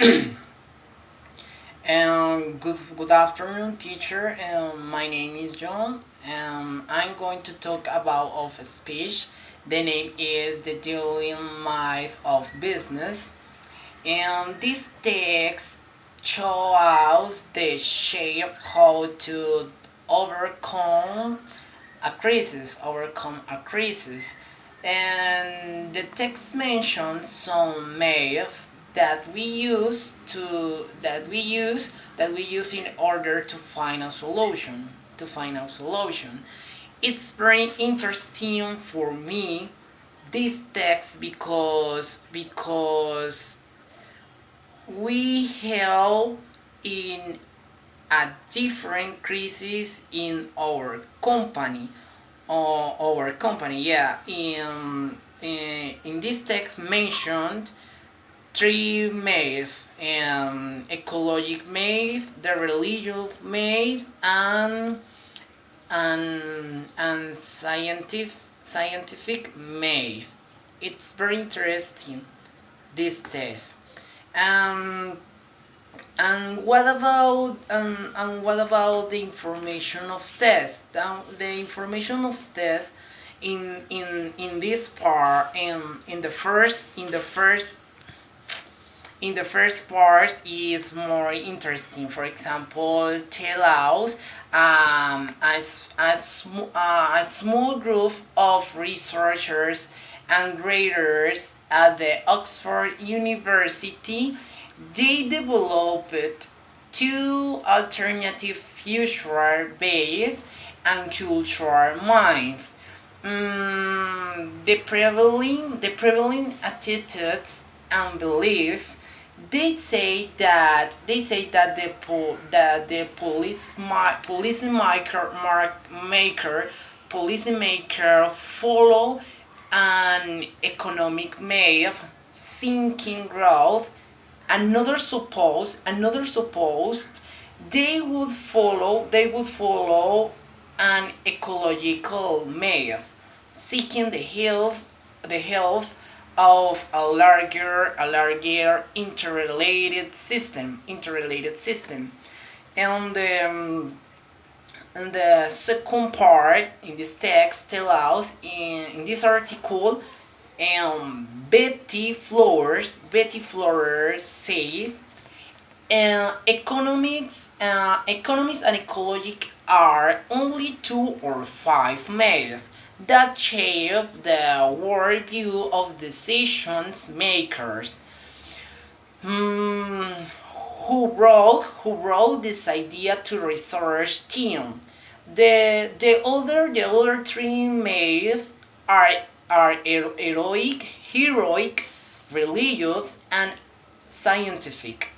Good afternoon, teacher. My name is John. I'm going to talk about of a speech. The name is The Daily Life of Business. And this text shows the shape how to overcome overcome a crisis, and the text mentions some math that we use in order to find a solution. It's very interesting for me this text because we help in a different crisis in our company. Yeah, in this text mentioned three math: ecologic math, the religious math, and scientific math. It's very interesting, this test. um, and what about the information of test? The information of test in this part, in the first part is more interesting. For example, tell us a small group of researchers and graders at the Oxford University, they developed two alternative future-based and cultural minds. The prevailing attitudes and belief, they say that the policymaker follow an economic math, sinking growth. Another supposed they would follow an ecological math, seeking the health of a larger interrelated system. And the second part in this text tell us in this article, Betty Flowers say, economics and ecologic are only two or five myths that shape the worldview of decisions makers. Hmm, who wrote this idea to research team? The other three myths are heroic, religious, and scientific.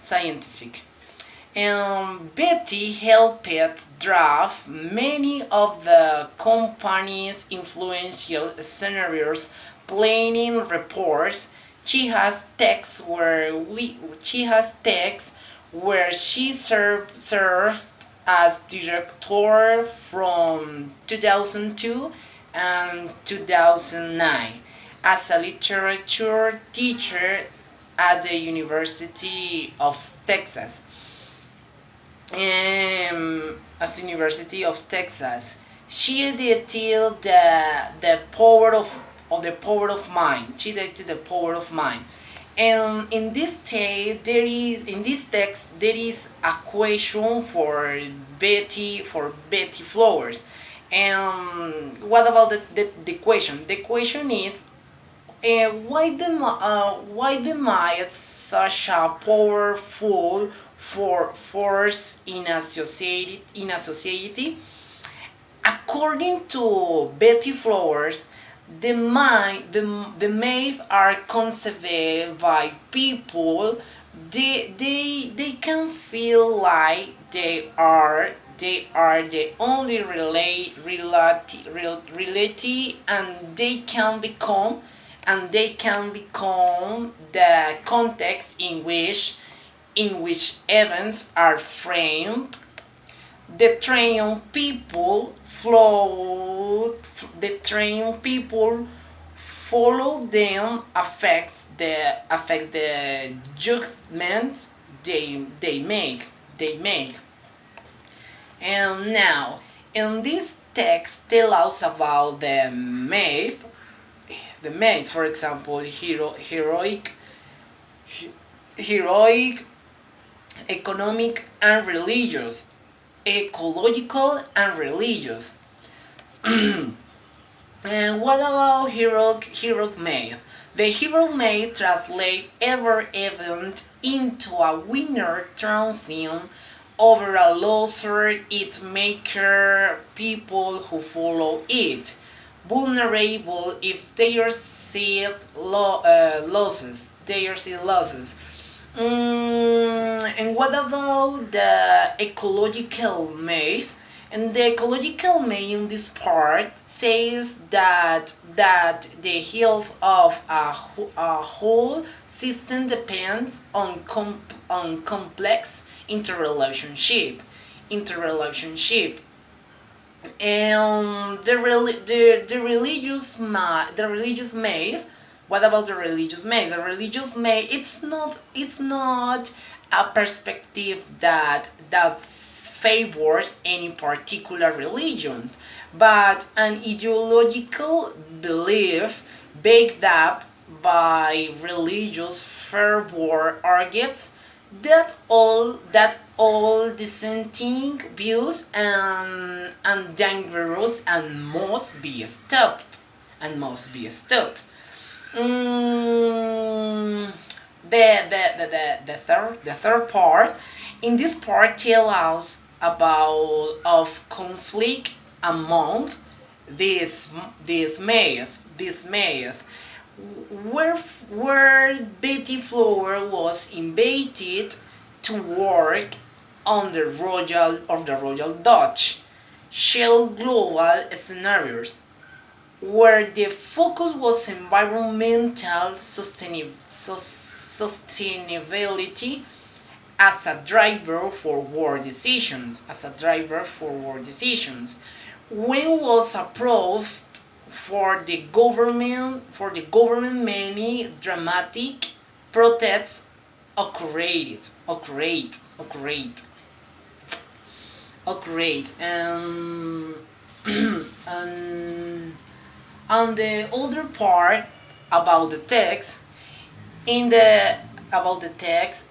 Betty helped draft many of the company's influential scenarios planning reports. She has texts where she served as director from 2002 and 2009, as a literature teacher at the University of Texas. She detailed the power of mind. She detailed the power of mind. And in this text there is a question for Betty Flowers. And what about the question? The question is, why the Maya such a powerful force in a society? According to Betty Flowers, the myths are conceived by people. They can feel like they are the only reality, and they can become the context in which events are framed. The trained people follow them affects the judgments they make. And now, in this text, tell us about the myth, for example, heroic, economic, and religious, ecological, and religious. And what about heroic myth? The heroic myth translates every event into a winner triumphing over a loser, it maker, people who follow it, vulnerable if they receive losses. And what about the ecological myth? And the ecological myth in this part says that the health of a whole system depends on complex interrelationship. And the religious myth. What about the religious myth? The religious myth, it's not a perspective that favors any particular religion, but an ideological belief baked up by religious fervor argues that all dissenting views and dangerous and must be stopped. Mm, the third part. In this part, tell us about of conflict among this myth, where Betty Flower was invited to work on the Royal Dutch Shell Global scenarios, where the focus was environmental sustainability as a driver for war decisions. When was approved for the government, many dramatic protests occurred. And on the other part about the text, in the about the text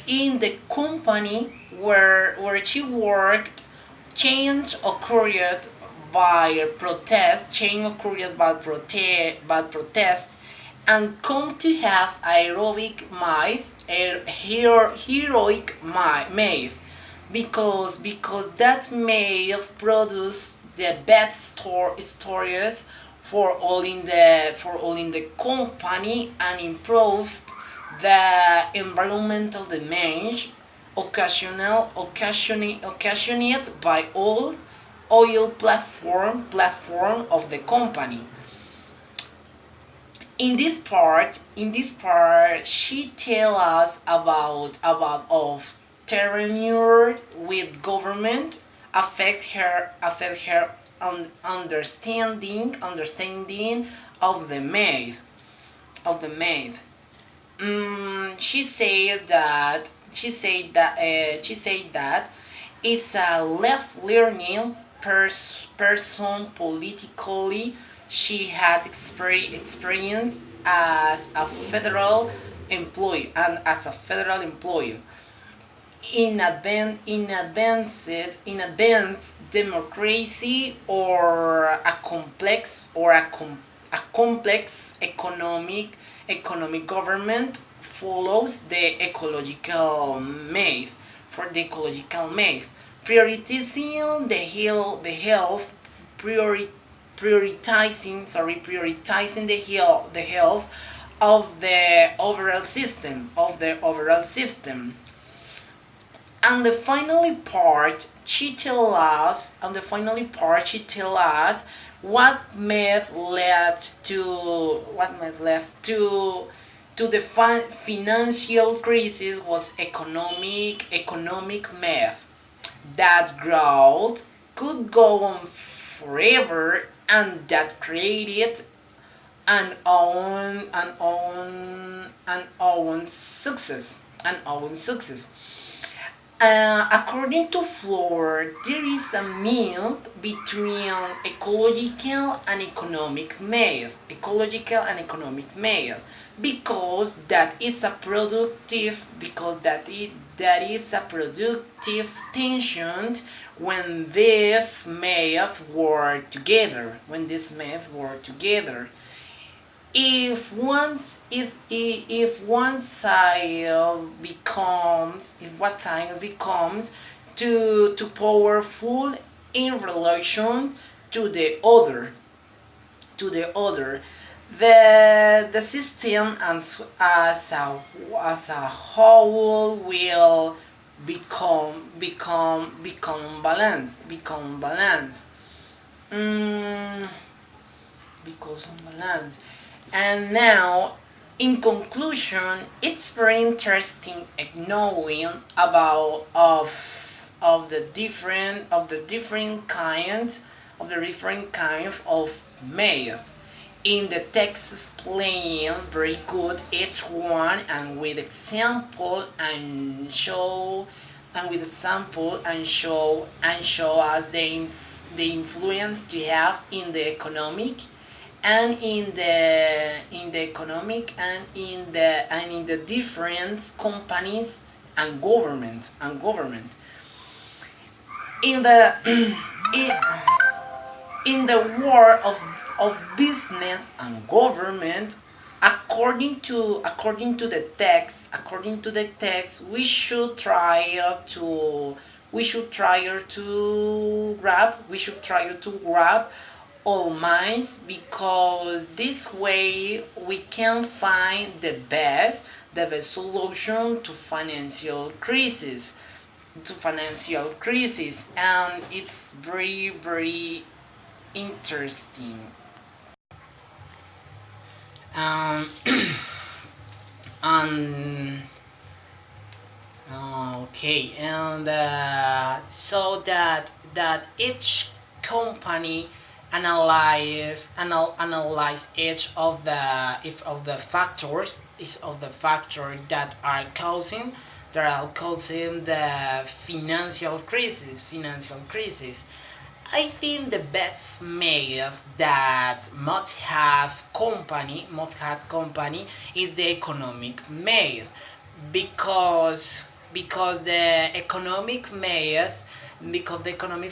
in the company where she worked, change occurred by protest, and come to have aerobic myth, heroic myth, because that myth produced the best stories for all in the company, and improved the environmental damage occasioned by all oil platform of the company. In this part, she tell us about tenure with government affect her understanding of the maid. She said that it's a left-leaning person politically. She had experience as a federal employee in advanced democracy, or a complex economic government follows the ecological myth. For the ecological myth, prioritizing the health, priori, prioritizing the health of the overall system. And the finally part, she tell us what led to the financial crisis was economic math, that growth could go on forever, and that created and own success. According to Floor, there is a myth between ecological and economic myth. Ecological and economic myth, because that is a productive tension when this myth work together. If one side becomes too powerful in relation to the other, the system as a whole will become balance. mm, because unbalanced. And now, in conclusion, it's very interesting knowing about of the different kinds of math. In the text explain very good each one, and with example and show us the influence to have in the economic and in the different companies and government in the in, in the world of business and government. According to the text, we should try to grab all minds, because this way we can find the best solution to financial crisis, and it's very very interesting. um, and okay, and so that each company analyze each of the factors each of the factors that are causing the financial crisis. I think the best method that must have company is the economic method, because the economic method help the company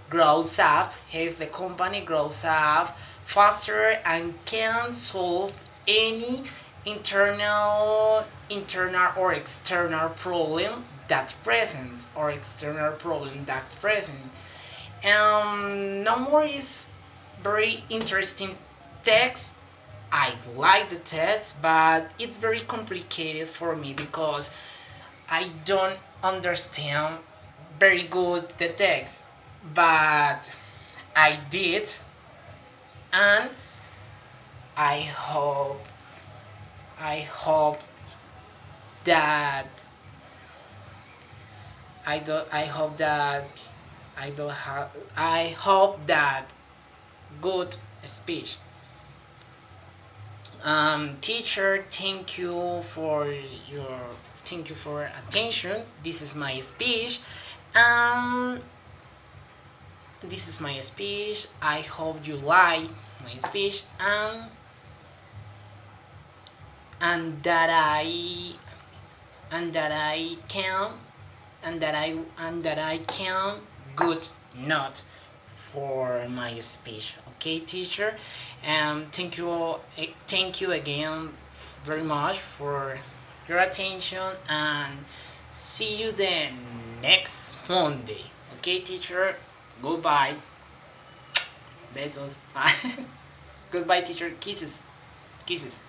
grows up faster and can solve any internal or external problem that present. No more is very interesting text. I like the text, but it's very complicated for me because I don't understand very good the text. But I did, and I hope I hope that I do I hope that I do have I hope that good speech. Teacher, thank you for attention. Um, this is my speech. I hope you like my speech, and and that I can and that I can good note for my speech. Okay, teacher. Thank you again very much for your attention, and see you then next Monday. Okay, teacher. Goodbye. Besos. Goodbye, teacher. Kisses. Kisses.